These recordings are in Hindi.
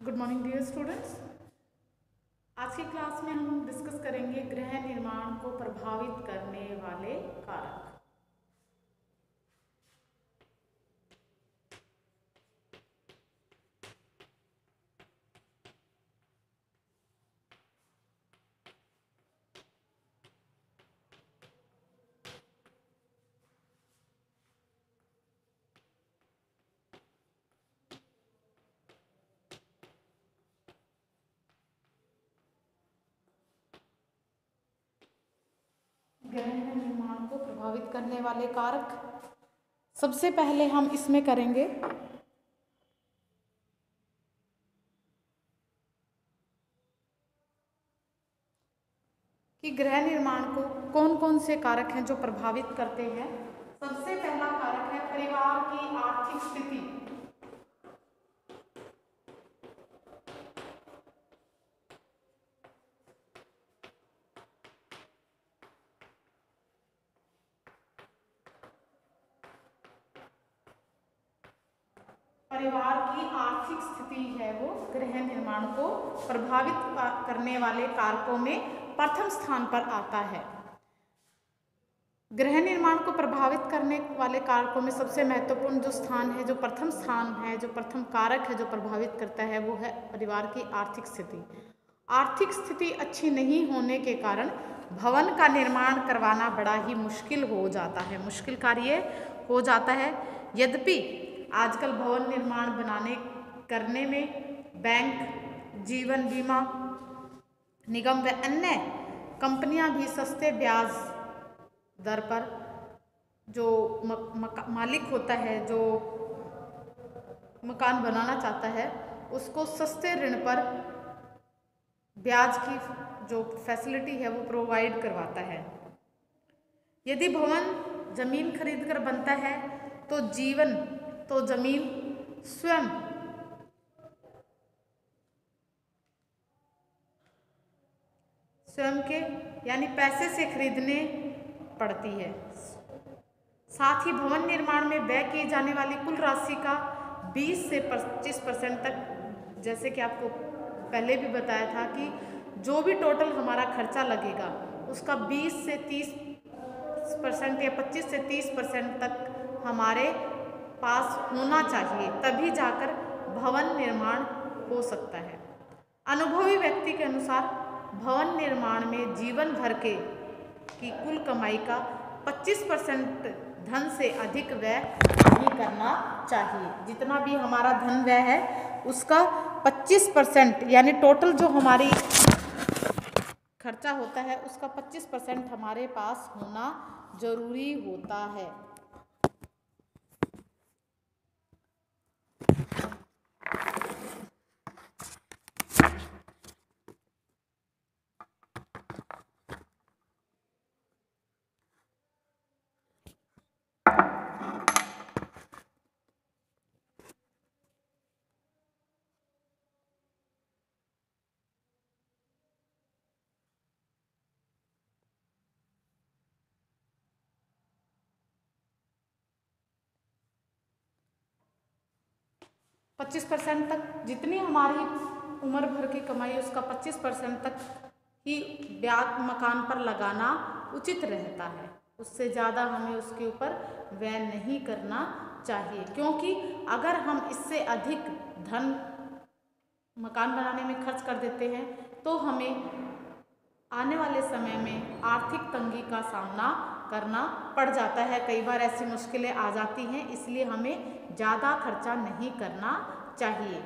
Good morning dear students. आज की क्लास में हम डिस्कस करेंगे गृह निर्माण को प्रभावित करने वाले कारक। गृह निर्माण को प्रभावित करने वाले कारक, सबसे पहले हम इसमें करेंगे कि गृह निर्माण को कौन कौन से कारक हैं जो प्रभावित करते हैं। सबसे पहला कारक है परिवार की आर्थिक स्थिति। परिवार की आर्थिक स्थिति है वो गृह निर्माण को प्रभावित करने वाले कारकों में प्रथम स्थान पर आता है। गृह निर्माण को प्रभावित करने वाले कारकों में सबसे महत्वपूर्ण जो स्थान है, जो प्रथम स्थान है, जो प्रथम कारक है जो प्रभावित करता है, वो है परिवार की आर्थिक स्थिति। आर्थिक स्थिति अच्छी नहीं होने के कारण भवन का निर्माण करवाना बड़ा ही मुश्किल हो जाता है, मुश्किल कार्य हो जाता है। यद्यपि आजकल भवन निर्माण करने में बैंक, जीवन बीमा निगम व अन्य कंपनियां भी सस्ते ब्याज दर पर जो मालिक होता है, जो मकान बनाना चाहता है, उसको सस्ते ऋण पर ब्याज की जो फैसिलिटी है वो प्रोवाइड करवाता है। यदि भवन जमीन खरीदकर बनता है तो जमीन स्वयं के यानी पैसे से खरीदने पड़ती है। साथ ही भवन निर्माण में व्यय की जाने वाली कुल राशि का 20 से 25% तक, जैसे कि आपको पहले भी बताया था कि जो भी टोटल हमारा खर्चा लगेगा उसका 20 से 30% या 25 से 30% तक हमारे पास होना चाहिए, तभी जाकर भवन निर्माण हो सकता है। अनुभवी व्यक्ति के अनुसार भवन निर्माण में जीवन भर की कुल कमाई का 25% धन से अधिक व्यय नहीं करना चाहिए। जितना भी हमारा धन व्यय है उसका 25% यानी टोटल जो हमारी खर्चा होता है उसका 25% हमारे पास होना जरूरी होता है। 25% तक, जितनी हमारी उम्र भर की कमाई उसका 25% तक ही ब्याज मकान पर लगाना उचित रहता है। उससे ज़्यादा हमें उसके ऊपर व्यय नहीं करना चाहिए, क्योंकि अगर हम इससे अधिक धन मकान बनाने में खर्च कर देते हैं तो हमें आने वाले समय में आर्थिक तंगी का सामना करना पड़ जाता है। कई बार ऐसी मुश्किलें आ जाती हैं, इसलिए हमें ज़्यादा खर्चा नहीं करना चाहिए।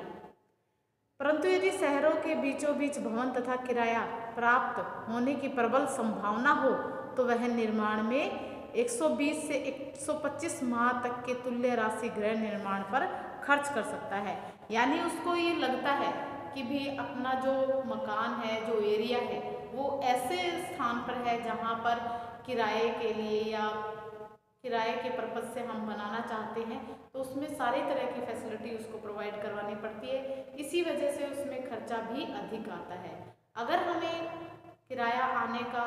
परंतु यदि शहरों के बीचों बीच भवन तथा किराया प्राप्त होने की प्रबल संभावना हो तो वह निर्माण में 120 से 125 माह तक के तुल्य राशि गृह निर्माण पर खर्च कर सकता है। यानी उसको ये लगता है कि भी अपना जो मकान है, जो एरिया है, वो ऐसे स्थान पर है जहाँ पर किराए के लिए या किराए के पर्पज से हम बनाना चाहते हैं, तो उसमें सारी तरह की फैसिलिटी उसको प्रोवाइड करवानी पड़ती है। इसी वजह से उसमें खर्चा भी अधिक आता है। अगर हमें किराया आने का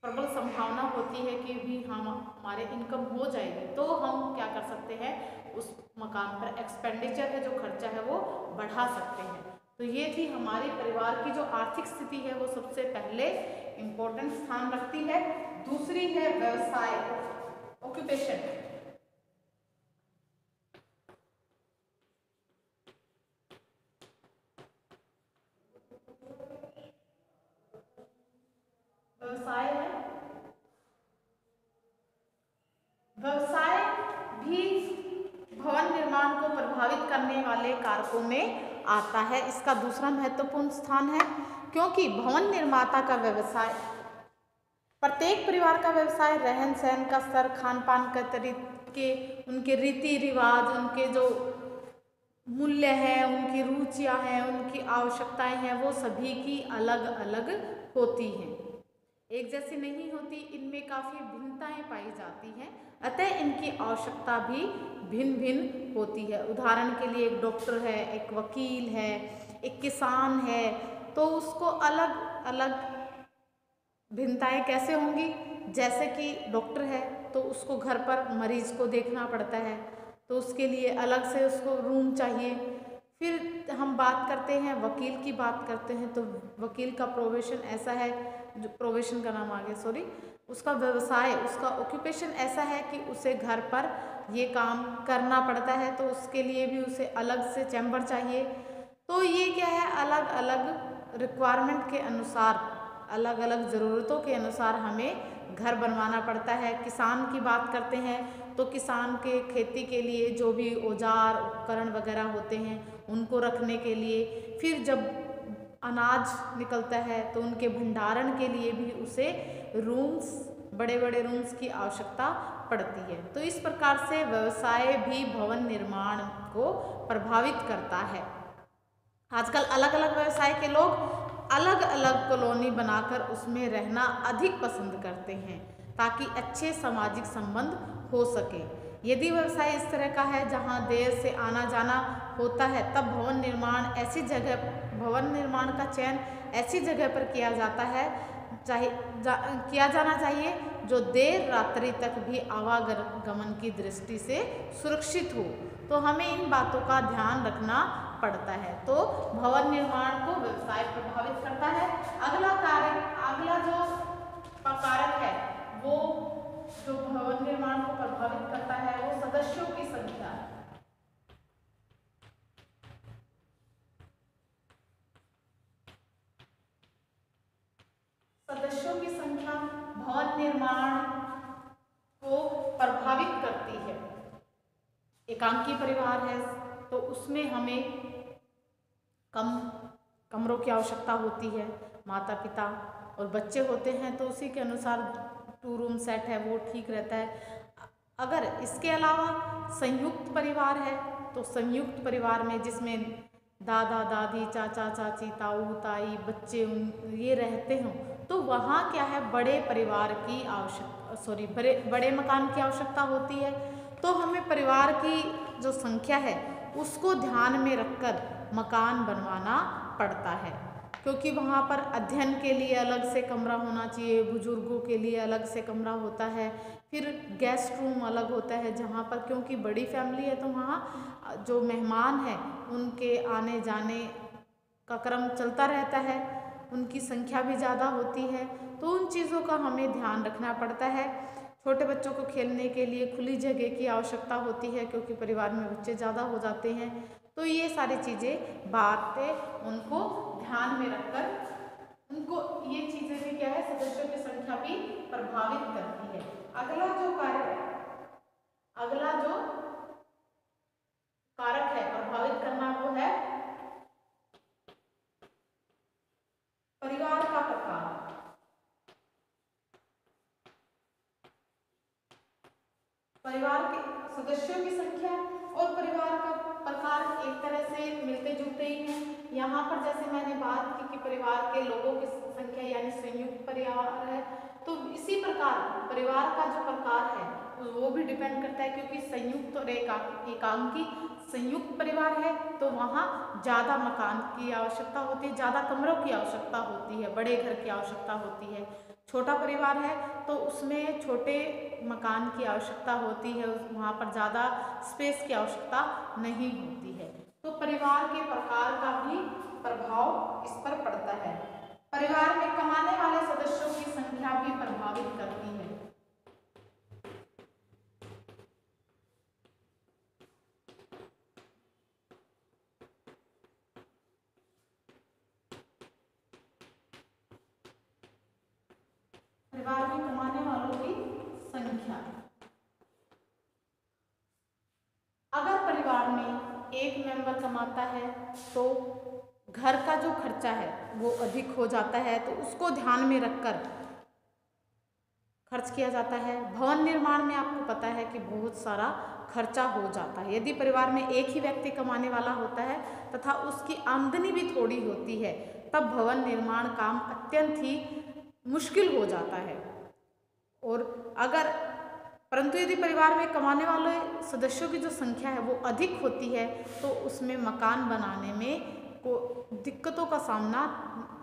प्रबल संभावना होती है कि भी हम हमारे इनकम हो जाएगी, तो हम क्या कर सकते हैं, उस मकान पर एक्सपेंडिचर है, जो खर्चा है वो बढ़ा सकते हैं। तो ये थी हमारे परिवार की जो आर्थिक स्थिति है वो सबसे पहले इम्पोर्टेंट स्थान रखती है। दूसरी है व्यवसाय, ऑक्यूपेशन। व्यवसाय है, व्यवसाय भी भवन निर्माण को प्रभावित करने वाले कारकों में आता है। इसका दूसरा महत्वपूर्ण स्थान है, क्योंकि भवन निर्माता का व्यवसाय, प्रत्येक परिवार का व्यवसाय रहन सहन का स्तर, खान पान का तरीके, उनके रीति रिवाज, उनके जो मूल्य है, उनकी रुचियां हैं, उनकी आवश्यकताएं हैं, वो सभी की अलग अलग होती हैं, एक जैसी नहीं होती। इनमें काफ़ी भिन्नताएं पाई जाती हैं, अतः इनकी आवश्यकता भी भिन्न भिन्न होती है। उदाहरण के लिए एक डॉक्टर है, एक वकील है, एक किसान है, तो उसको अलग अलग भिन्नताएं कैसे होंगी। जैसे कि डॉक्टर है तो उसको घर पर मरीज को देखना पड़ता है, तो उसके लिए अलग से उसको रूम चाहिए। फिर हम बात करते हैं, वकील की बात करते हैं, तो वकील का प्रोफेशन ऐसा है, जो प्रोफेशन का नाम आ गया सॉरी, उसका व्यवसाय, उसका ऑक्यूपेशन ऐसा है कि उसे घर पर ये काम करना पड़ता है, तो उसके लिए भी उसे अलग से चैम्बर चाहिए। तो ये क्या है, अलग अलग रिक्वायरमेंट के अनुसार, अलग अलग ज़रूरतों के अनुसार हमें घर बनवाना पड़ता है। किसान की बात करते हैं तो किसान के खेती के लिए जो भी औजार उपकरण वगैरह होते हैं उनको रखने के लिए, फिर जब अनाज निकलता है तो उनके भंडारण के लिए भी उसे रूम्स, बड़े बड़े रूम्स की आवश्यकता पड़ती है। तो इस प्रकार से व्यवसाय भी भवन निर्माण को प्रभावित करता है। आजकल अलग अलग व्यवसाय के लोग अलग अलग कॉलोनी बनाकर उसमें रहना अधिक पसंद करते हैं, ताकि अच्छे सामाजिक संबंध हो सके। यदि व्यवसाय इस तरह का है जहां देर से आना जाना होता है, तब भवन निर्माण का चयन ऐसी जगह पर किया जाता है किया जाना चाहिए जो देर रात्रि तक भी आवागमन की दृष्टि से सुरक्षित हो। तो हमें इन बातों का ध्यान रखना पड़ता है। तो भवन निर्माण को व्यवसाय प्रभावित करता है। अगला जो कारक है वो जो भवन निर्माण को प्रभावित करता है वो सदस्यों की संख्या है। सदस्यों की संख्या भवन निर्माण को प्रभावित करती है। एकांकी परिवार है तो उसमें हमें कम कमरों की आवश्यकता होती है। माता पिता और बच्चे होते हैं तो उसी के अनुसार 2 रूम सेट है वो ठीक रहता है। अगर इसके अलावा संयुक्त परिवार है तो संयुक्त परिवार में जिसमें दादा दादी, चाचा चाची, ताऊ ताई, बच्चे ये रहते हों, तो वहाँ क्या है, बड़े परिवार की बड़े मकान की आवश्यकता होती है। तो हमें परिवार की जो संख्या है उसको ध्यान में रखकर मकान बनवाना पड़ता है, क्योंकि वहाँ पर अध्ययन के लिए अलग से कमरा होना चाहिए, बुजुर्गों के लिए अलग से कमरा होता है, फिर गेस्ट रूम अलग होता है जहाँ पर, क्योंकि बड़ी फैमिली है तो वहाँ जो मेहमान हैं उनके आने जाने का क्रम चलता रहता है, उनकी संख्या भी ज़्यादा होती है। तो उन चीज़ों का हमें ध्यान रखना पड़ता है। छोटे बच्चों को खेलने के लिए खुली जगह की आवश्यकता होती है, क्योंकि परिवार में बच्चे ज़्यादा हो जाते हैं। तो ये सारी चीज़ें बातें उनको ध्यान में रखकर उनको ये चीज़ें भी क्या है, सदस्यों की संख्या भी प्रभावित करती है। अगला जो कारक है प्रभावित करना वो है परिवार का प्रकार। परिवार के सदस्यों की संख्या और परिवार का प्रकार एक तरह से मिलते जुलते ही हैं। यहाँ पर जैसे मैंने बात की कि परिवार के लोगों की संख्या यानी संयुक्त परिवार है, तो इसी प्रकार परिवार का जो प्रकार है वो भी डिपेंड करता है, क्योंकि संयुक्त और एकांकी संयुक्त परिवार है तो वहाँ ज़्यादा मकान की आवश्यकता होती है, ज़्यादा कमरों की आवश्यकता होती है, बड़े घर की आवश्यकता होती है। छोटा परिवार है तो उसमें छोटे मकान की आवश्यकता होती है, वहाँ पर ज़्यादा स्पेस की आवश्यकता नहीं होती है। तो परिवार के प्रकार का भी प्रभाव इस पर पड़ता है। परिवार में कमाने वाले सदस्यों की संख्या भी प्रभावित करती है। परिवार में कमाने वालों की संख्या, अगर परिवार में एक मेंबर कमाता है तो घर का जो खर्चा है वो अधिक हो जाता है, तो उसको ध्यान में रखकर खर्च किया जाता है। भवन निर्माण में आपको पता है कि बहुत सारा खर्चा हो जाता है। यदि परिवार में एक ही व्यक्ति कमाने वाला होता है तथा उसकी आमदनी भी थोड़ी होती है, तब भवन निर्माण काम अत्यंत ही मुश्किल हो जाता है। और अगर परंतु यदि परिवार में कमाने वाले सदस्यों की जो संख्या है वो अधिक होती है, तो उसमें मकान बनाने में को दिक्कतों का सामना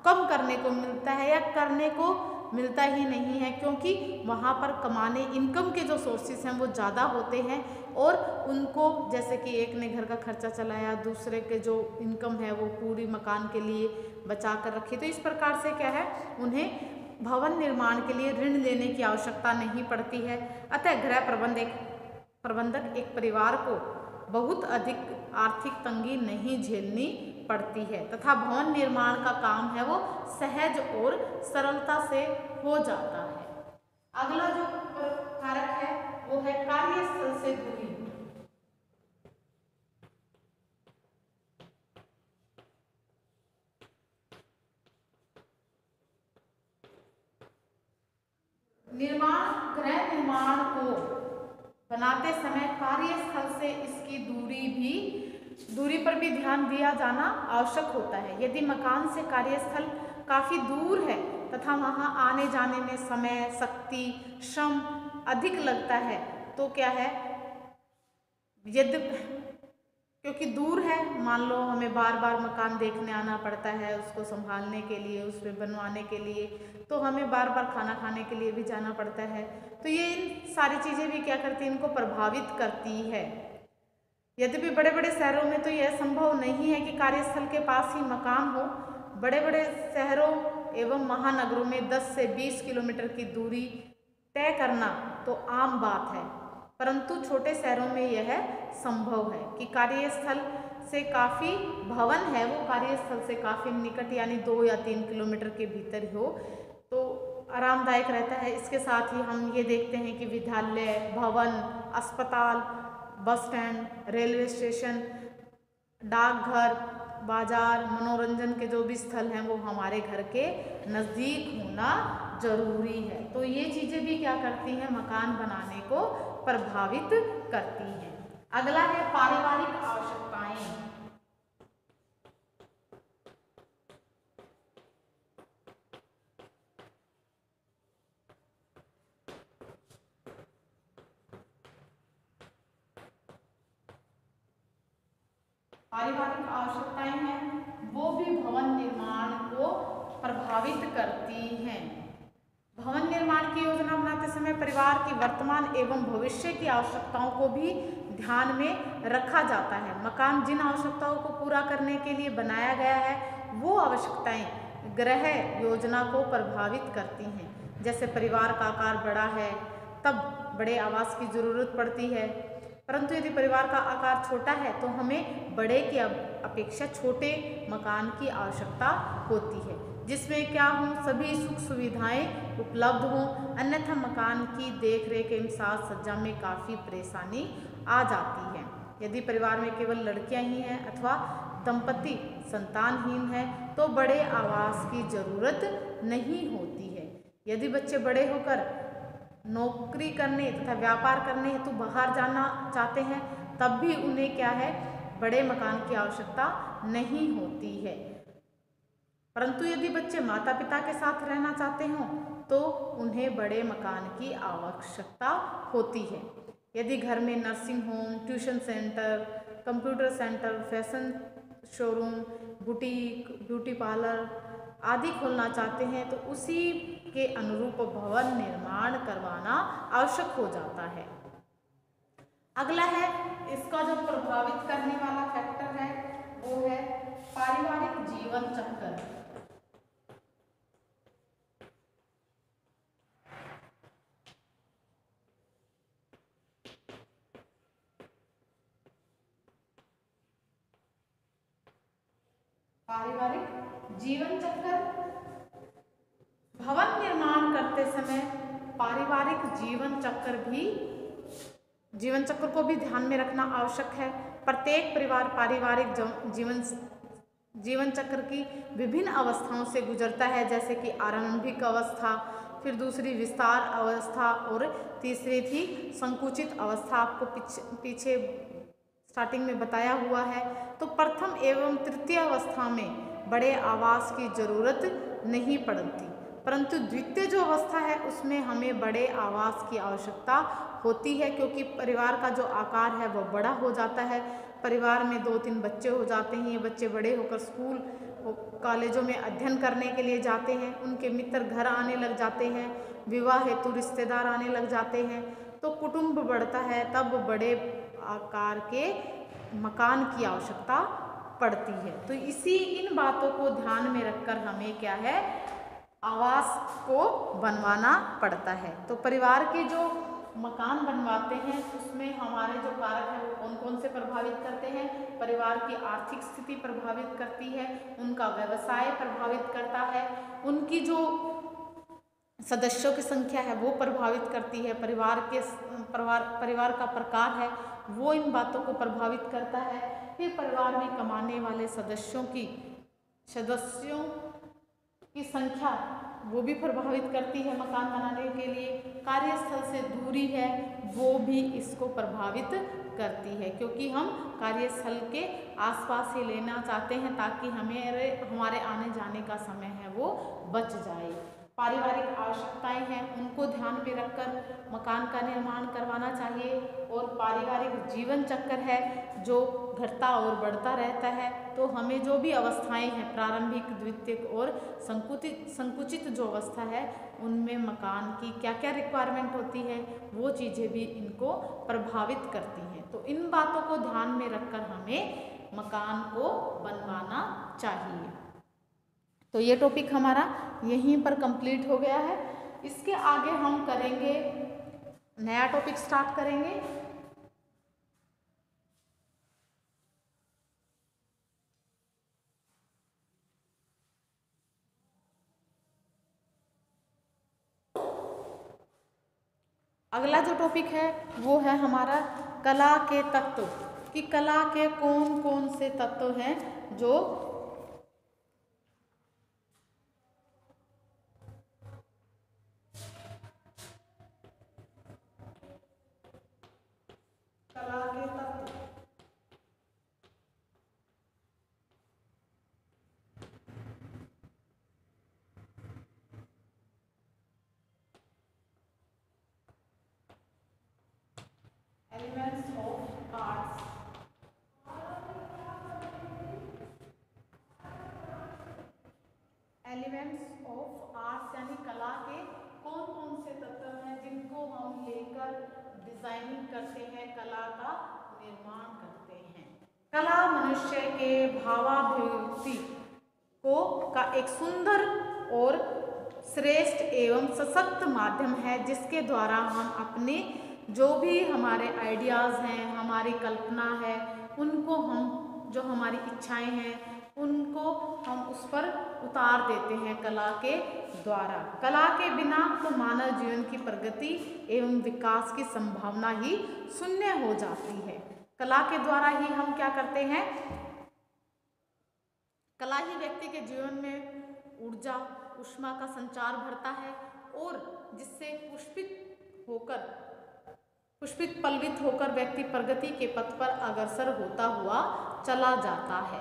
कम करने को मिलता है या करने को मिलता ही नहीं है, क्योंकि वहाँ पर कमाने इनकम के जो सोर्सेस हैं वो ज़्यादा होते हैं और उनको, जैसे कि एक ने घर का खर्चा चलाया, दूसरे के जो इनकम है वो पूरी मकान के लिए बचा कर रखी, तो इस प्रकार से क्या है, उन्हें भवन निर्माण के लिए ऋण लेने की आवश्यकता नहीं पड़ती है। अतः गृह प्रबंधक एक परिवार को बहुत अधिक आर्थिक तंगी नहीं झेलनी पड़ती है तथा भवन निर्माण का काम है वो सहज और सरलता से हो जाता है। अगला जो कारक है वो है कार्यस्थल से दूरी। गृह निर्माण को बनाते समय कार्यस्थल से इसकी दूरी पर भी ध्यान दिया जाना आवश्यक होता है। यदि मकान से कार्यस्थल काफ़ी दूर है तथा वहाँ आने जाने में समय, शक्ति, श्रम अधिक लगता है, तो क्या है, यदि क्योंकि दूर है, मान लो हमें बार बार मकान देखने आना पड़ता है, उसको संभालने के लिए, उसमें बनवाने के लिए, तो हमें बार बार खाना खाने के लिए भी जाना पड़ता है, तो ये सारी चीज़ें भी क्या करती हैं, इनको प्रभावित करती है। यद्यपि बड़े बड़े शहरों में तो यह संभव नहीं है कि कार्यस्थल के पास ही मकान हो। बड़े बड़े शहरों एवं महानगरों में 10 से 20 किलोमीटर की दूरी तय करना तो आम बात है, परंतु छोटे शहरों में यह संभव है कि कार्यस्थल से काफ़ी भवन है वो कार्यस्थल से काफ़ी निकट यानी 2 या 3 किलोमीटर के भीतर हो, तो आरामदायक रहता है। इसके साथ ही हम ये देखते हैं कि विद्यालय, भवन, अस्पताल, बस स्टैंड, रेलवे स्टेशन, डाकघर, बाजार, मनोरंजन के जो भी स्थल हैं वो हमारे घर के नज़दीक होना जरूरी है। तो ये चीज़ें भी क्या करती हैं, मकान बनाने को प्रभावित करती हैं। अगला है पारिवारिक आवश्यकताएं। पारिवारिक आवश्यकताएं हैं वो भी भवन निर्माण को प्रभावित करती हैं। भवन निर्माण की योजना बनाते समय परिवार की वर्तमान एवं भविष्य की आवश्यकताओं को भी ध्यान में रखा जाता है। मकान जिन आवश्यकताओं को पूरा करने के लिए बनाया गया है वो आवश्यकताएं गृह योजना को प्रभावित करती हैं। जैसे परिवार का आकार बड़ा है तब बड़े आवास की ज़रूरत पड़ती है, परंतु यदि परिवार का आकार छोटा है तो हमें बड़े की अपेक्षा छोटे मकान की आवश्यकता होती है, जिसमें क्या हो, सभी सुख सुविधाएं उपलब्ध हों, अन्यथा मकान की देखरेख एवं साज सज्जा में काफ़ी परेशानी आ जाती है। यदि परिवार में केवल लड़कियां ही हैं अथवा दंपति संतानहीन है तो बड़े आवास की जरूरत नहीं होती है। यदि बच्चे बड़े होकर नौकरी करने तथा व्यापार करने हेतु बाहर जाना चाहते हैं तब भी उन्हें क्या है, बड़े मकान की आवश्यकता नहीं होती है। परंतु यदि बच्चे माता पिता के साथ रहना चाहते हों तो उन्हें बड़े मकान की आवश्यकता होती है। यदि घर में nursing home, tuition centre, computer centre, fashion showroom, boutique, beauty parlour आदि खोलना चाहते हैं तो उसी के अनुरूप भवन निर्माण करवाना आवश्यक हो जाता है। अगला है, इसका जो प्रभावित करने वाला फैक्टर है वो है पारिवारिक जीवन चक्र। पारिवारिक जीवन चक्र, भवन निर्माण करते समय पारिवारिक जीवन चक्र को भी ध्यान में रखना आवश्यक है। प्रत्येक परिवार पारिवारिक जीवन चक्र की विभिन्न अवस्थाओं से गुजरता है, जैसे कि आरंभिक अवस्था, फिर दूसरी विस्तार अवस्था और तीसरी थी संकुचित अवस्था। आपको पीछे स्टार्टिंग में बताया हुआ है। तो प्रथम एवं तृतीय अवस्था में बड़े आवास की जरूरत नहीं पड़ती, परंतु द्वितीय जो अवस्था है उसमें हमें बड़े आवास की आवश्यकता होती है, क्योंकि परिवार का जो आकार है वह बड़ा हो जाता है। परिवार में 2-3 बच्चे हो जाते हैं, ये बच्चे बड़े होकर स्कूल कॉलेजों में अध्ययन करने के लिए जाते हैं, उनके मित्र घर आने लग जाते हैं, विवाह हेतु रिश्तेदार आने लग जाते हैं, तो कुटुंब बढ़ता है, तब बड़े आकार के मकान की आवश्यकता पड़ती है। तो इन बातों को ध्यान में रखकर हमें क्या है, आवास को बनवाना पड़ता है। तो परिवार के जो मकान बनवाते हैं उसमें हमारे जो कारक हैं वो कौन कौन से प्रभावित करते हैं? परिवार की आर्थिक स्थिति प्रभावित करती है, उनका व्यवसाय प्रभावित करता है, उनकी जो सदस्यों की संख्या है वो प्रभावित करती है, परिवार का प्रकार है वो इन बातों को प्रभावित करता है। फिर परिवार में कमाने वाले सदस्यों की संख्या वो भी प्रभावित करती है मकान बनाने के लिए। कार्यस्थल से दूरी है वो भी इसको प्रभावित करती है, क्योंकि हम कार्यस्थल के आसपास ही लेना चाहते हैं ताकि हमारे आने जाने का समय है वो बच जाए। पारिवारिक आवश्यकताएं हैं उनको ध्यान में रखकर मकान का निर्माण करवाना चाहिए। और पारिवारिक जीवन चक्र है जो घटता और बढ़ता रहता है, तो हमें जो भी अवस्थाएं हैं प्रारंभिक, द्वितीयक और संकुचित जो अवस्था है उनमें मकान की क्या क्या रिक्वायरमेंट होती है वो चीज़ें भी इनको प्रभावित करती हैं। तो इन बातों को ध्यान में रखकर हमें मकान को बनवाना चाहिए। तो ये टॉपिक हमारा यहीं पर कंप्लीट हो गया है। इसके आगे हम करेंगे, नया टॉपिक स्टार्ट करेंगे। अगला जो टॉपिक है वो है हमारा कला के तत्व, कि कला के कौन कौन से तत्व हैं जो कला के तत्व। Elements of arts. Elements of arts यानी कला के कौन कौन से तत्व हैं जिनको हम लेकर डिजाइनिंग करते हैं, कला का निर्माण करते हैं। कला मनुष्य के भावाभिव्यक्ति का एक सुंदर और श्रेष्ठ एवं सशक्त माध्यम है, जिसके द्वारा हम अपने जो भी हमारे आइडियाज़ हैं, हमारी कल्पना है, उनको जो हमारी इच्छाएं हैं उनको हम उस पर उतार देते हैं कला के द्वारा। कला के बिना तो मानव जीवन की प्रगति एवं विकास की संभावना ही शून्य हो जाती है। कला के द्वारा ही हम क्या करते हैं, कला ही व्यक्ति के जीवन में ऊर्जा ऊष्मा का संचार भरता है और जिससे पुष्पित पल्वित होकर व्यक्ति प्रगति के पथ पर अग्रसर होता हुआ चला जाता है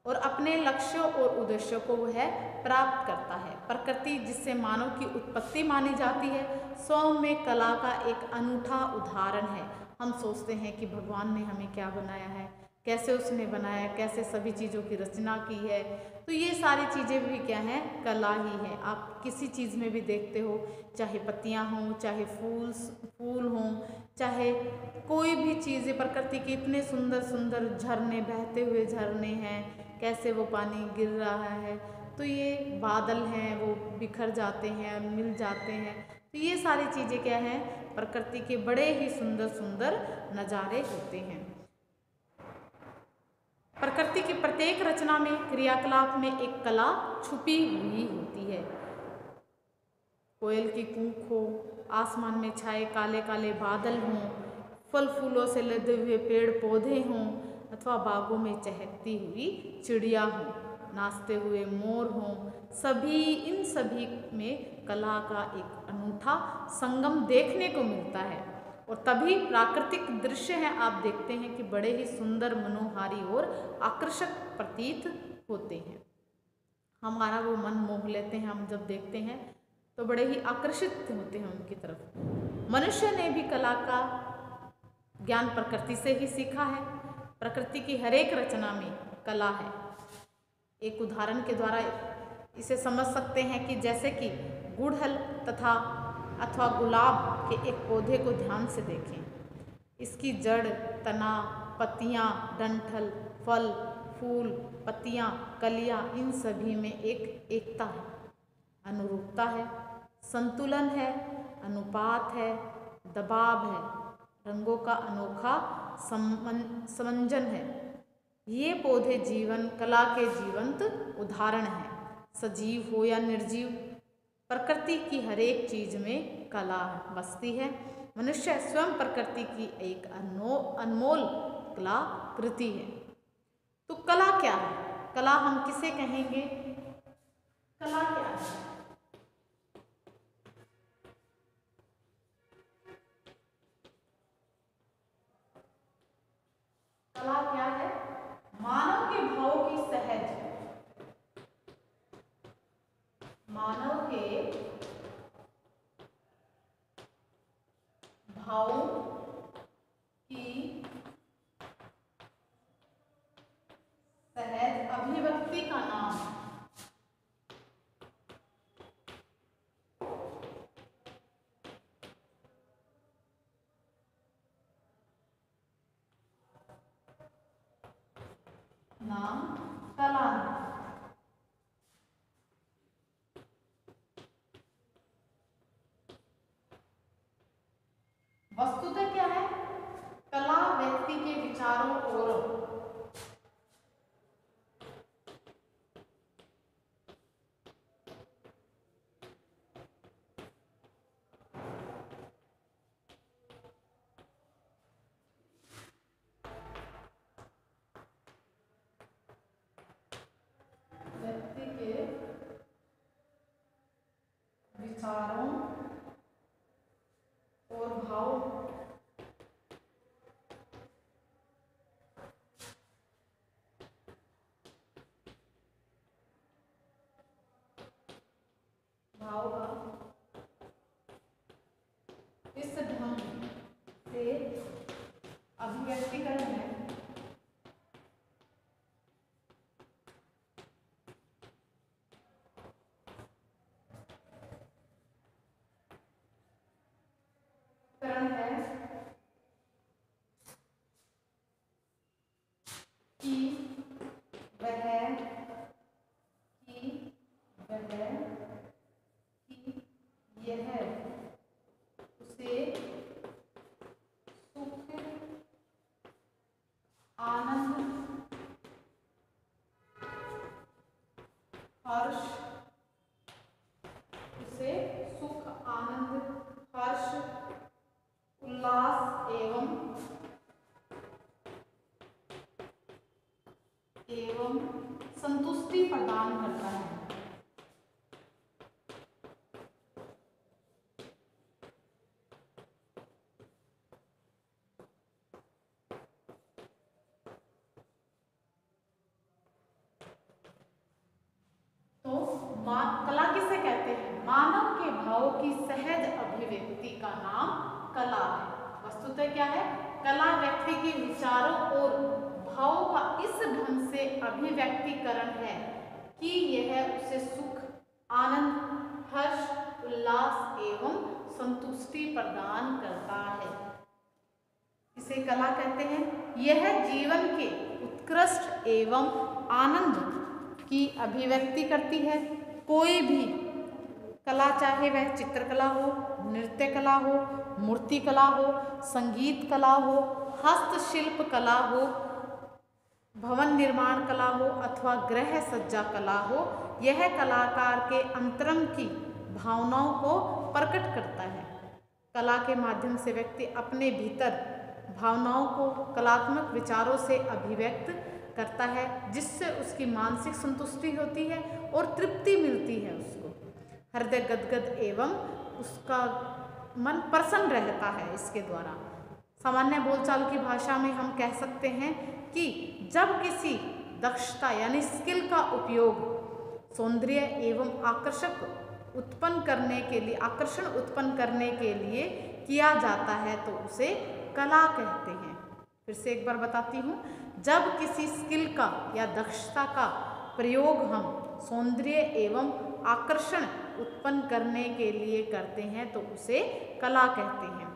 और अपने लक्ष्यों और उद्देश्यों को वह प्राप्त करता है। प्रकृति जिससे मानव की उत्पत्ति मानी जाती है, स्वयं में कला का एक अनूठा उदाहरण है। हम सोचते हैं कि भगवान ने हमें क्या बनाया है, कैसे उसने बनाया, कैसे सभी चीज़ों की रचना की है। तो ये सारी चीज़ें भी क्या हैं, कला ही है। आप किसी चीज़ में भी देखते हो, चाहे पत्तियाँ हों, चाहे फूल हों, चाहे कोई भी चीज़, प्रकृति के इतने सुंदर सुंदर झरने, बहते हुए झरने हैं, कैसे वो पानी गिर रहा है, तो ये बादल हैं वो बिखर जाते हैं और मिल जाते हैं। तो ये सारी चीज़ें क्या हैं, प्रकृति के बड़े ही सुंदर सुंदर नज़ारे होते हैं। प्रकृति की प्रत्येक रचना में, क्रियाकलाप में एक कला छुपी हुई होती है। कोयल की कूक हो, आसमान में छाए काले काले बादल हों, फल फूलों से लदे हुए पेड़ पौधे हों, अथवा बागों में चहकती हुई चिड़िया हों, नाचते हुए मोर हों, इन सभी में कला का एक अनूठा संगम देखने को मिलता है। और तभी प्राकृतिक दृश्य हैं, आप देखते हैं कि बड़े ही सुंदर, मनोहारी और आकर्षक प्रतीत होते हैं। हमारा वो मन मोह लेते हैं, हम जब देखते हैं तो बड़े ही आकर्षित होते हैं उनकी तरफ। मनुष्य ने भी कला का ज्ञान प्रकृति से ही सीखा है। प्रकृति की हर एक रचना में कला है। एक उदाहरण के द्वारा इसे समझ सकते हैं कि जैसे कि गुड़हल अथवा गुलाब के एक पौधे को ध्यान से देखें। इसकी जड़, तना, पत्तियाँ, डंठल, फल, फूल, पत्तियाँ, कलियाँ, इन सभी में एक एकता है, अनुरूपता है, संतुलन है, अनुपात है, दबाव है, रंगों का अनोखा समंजन है। ये पौधे जीवन कला के जीवंत उदाहरण हैं। सजीव हो या निर्जीव, प्रकृति की हर एक चीज में कला बसती है। मनुष्य स्वयं प्रकृति की एक अनमोल कलाकृति है। तो कला क्या है? कला हम किसे कहेंगे? कला क्या है? कला क्या है? मानव के भाव की सहज, मानव के भाव की सहज अभिव्यक्ति का नाम कला है। वस्तुतः क्या है? कला व्यक्ति के विचारों और व्यक्ति के विचारों और भाव का इस ढंग से अभिव्यक्तिकरण है। हर्ष, उसे सुख, आनंद, हर्ष, उल्लास एवं संतुष्टि प्रदान करता है। कला किसे कहते हैं? मानव के भाव की सहज अभिव्यक्ति का नाम कला है। वस्तुतः क्या है? कला व्यक्ति के विचारों और भाव अभिव्यक्तिकरण है कि यह उसे सुख, आनंद, हर्ष, उल्लास एवं संतुष्टि प्रदान करता है। इसे कला कहते हैं। यह जीवन के उत्कृष्ट एवं आनंद की अभिव्यक्ति करती है। कोई भी कला, चाहे वह चित्रकला हो, नृत्य कला हो, मूर्ति कला हो, संगीत कला हो, हस्तशिल्प कला हो, भवन निर्माण कला हो अथवा गृह सज्जा कला हो, यह कलाकार के अंतरंग की भावनाओं को प्रकट करता है। कला के माध्यम से व्यक्ति अपने भीतर भावनाओं को कलात्मक विचारों से अभिव्यक्त करता है, जिससे उसकी मानसिक संतुष्टि होती है और तृप्ति मिलती है। उसको हृदय गदगद एवं उसका मन प्रसन्न रहता है इसके द्वारा। सामान्य बोलचाल की भाषा में हम कह सकते हैं कि जब किसी दक्षता यानी स्किल का उपयोग सौंदर्य एवं आकर्षण उत्पन्न करने के लिए किया जाता है तो उसे कला कहते हैं। फिर से एक बार बताती हूँ, जब किसी स्किल का या दक्षता का प्रयोग हम सौंदर्य एवं आकर्षण उत्पन्न करने के लिए करते हैं तो उसे कला कहते हैं।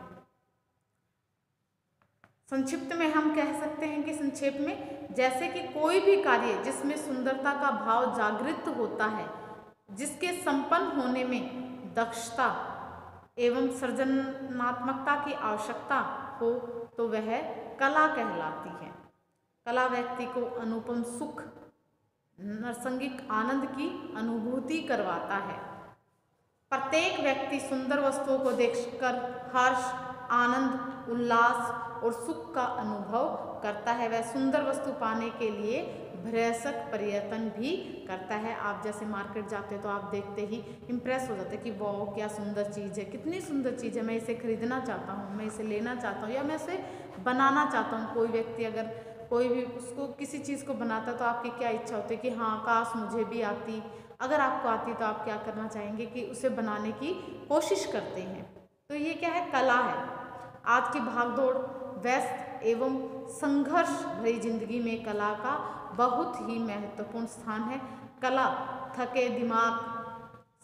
संक्षिप्त में हम कह सकते हैं कि संक्षेप में, जैसे कि कोई भी कार्य जिसमें सुंदरता का भाव जागृत होता है, जिसके संपन्न होने में दक्षता एवं सृजनात्मकता की आवश्यकता हो तो वह कला कहलाती है। कला व्यक्ति को अनुपम सुख, नैसर्गिक आनंद की अनुभूति करवाता है। प्रत्येक व्यक्ति सुंदर वस्तुओं को देखकर हर्ष, आनंद, उल्लास और सुख का अनुभव करता है। वह सुंदर वस्तु पाने के लिए भरसक प्रयत्न भी करता है। आप जैसे मार्केट जाते हो तो आप देखते ही इम्प्रेस हो जाते हैं कि वाह क्या सुंदर चीज़ है, कितनी सुंदर चीज़ है, मैं इसे खरीदना चाहता हूँ, मैं इसे लेना चाहता हूँ या मैं इसे बनाना चाहता हूँ। कोई व्यक्ति अगर कोई भी उसको किसी चीज़ को बनाता तो आपकी क्या इच्छा होती है कि हाँ काश मुझे भी आती। अगर आपको आती तो आप क्या करना चाहेंगे कि उसे बनाने की कोशिश करते हैं। तो ये क्या है, कला है। आज की भागदौड़, व्यस्त एवं संघर्ष भरी जिंदगी में कला का बहुत ही महत्वपूर्ण स्थान है। कला थके दिमाग,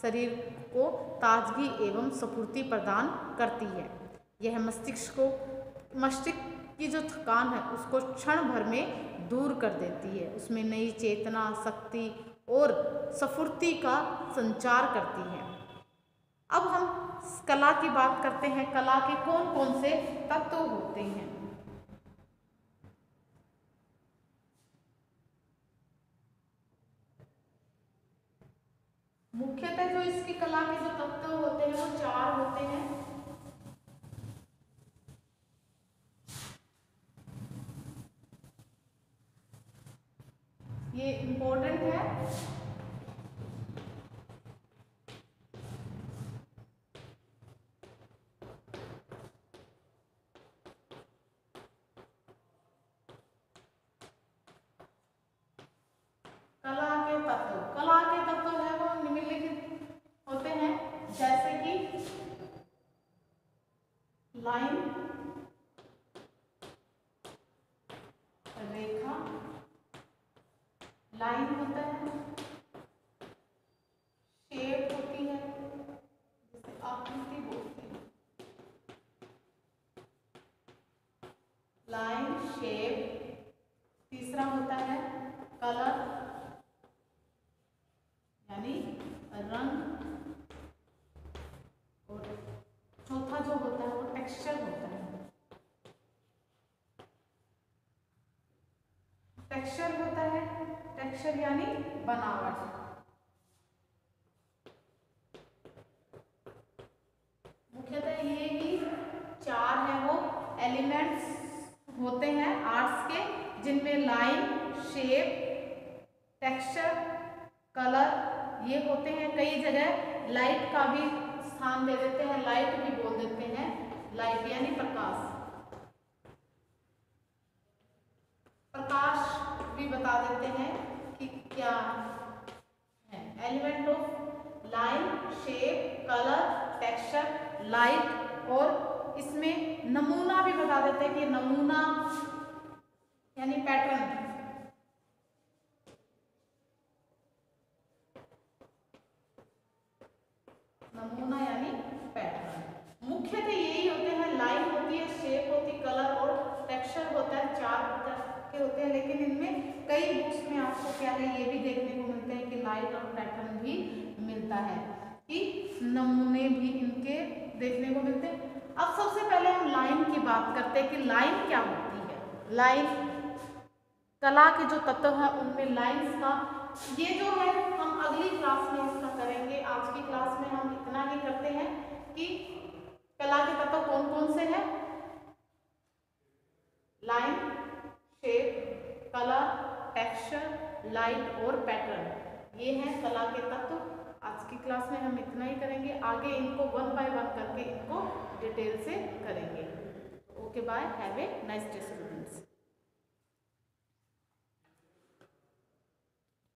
शरीर को ताजगी एवं स्फूर्ति प्रदान करती है। यह मस्तिष्क की जो थकान है उसको क्षण भर में दूर कर देती है। उसमें नई चेतना, शक्ति और स्फूर्ति का संचार करती है। अब हम कला की बात करते हैं। कला के कौन कौन से तत्व होते हैं? मुख्यतः जो इसकी कला के जो तत्व होते हैं वो 4 होते हैं। ये इम्पोर्टेंट है। कला के तत्व है वो निम्नलिखित होते हैं, जैसे कि लाइन, रेखा, लाइन होता है, शेप होती है जिसे आकृति बोलते हैं। Line, shape. तीसरा होता है कलर यानी रंग, और चौथा जो होता है वो टेक्सचर होता है। टेक्सचर होता है, टेक्सचर यानी बनावट। मुख्यतः ये ही 4 है वो एलिमेंट्स होते हैं आर्ट्स के, जिनमें लाइन, शेप, टेक्सचर, कलर ये होते हैं। कई जगह लाइट का भी स्थान दे देते हैं, लाइट भी बोल देते हैं, लाइट यानी प्रकाश। प्रकाश भी बता देते हैं कि क्या है। Element of line, shape, colour, texture, light, और इसमें नमूना भी बता देते हैं कि नमूना यानी पैटर्न। कई बुक्स में आपको क्या है ये भी देखने को मिलते हैं कि लाइट और पैटर्न भी मिलता है, कि नमूने भी इनके देखने को मिलते हैं। अब सबसे पहले हम लाइन की बात करते हैं कि लाइन क्या होती है। लाइन कला के जो तत्व हैं उनमें लाइंस का ये जो है हम अगली क्लास में इसका करेंगे। आज की क्लास में हम इतना ही करते हैं कि कला के तत्व कौन कौन से हैं। Line, shape, colour, texture, light और पैटर्न, ये हैं कला के तत्व। आज की क्लास में हम इतना ही करेंगे, आगे इनको 1 बाय 1 करके इनको डिटेल से करेंगे। Okay bye, have a nice day.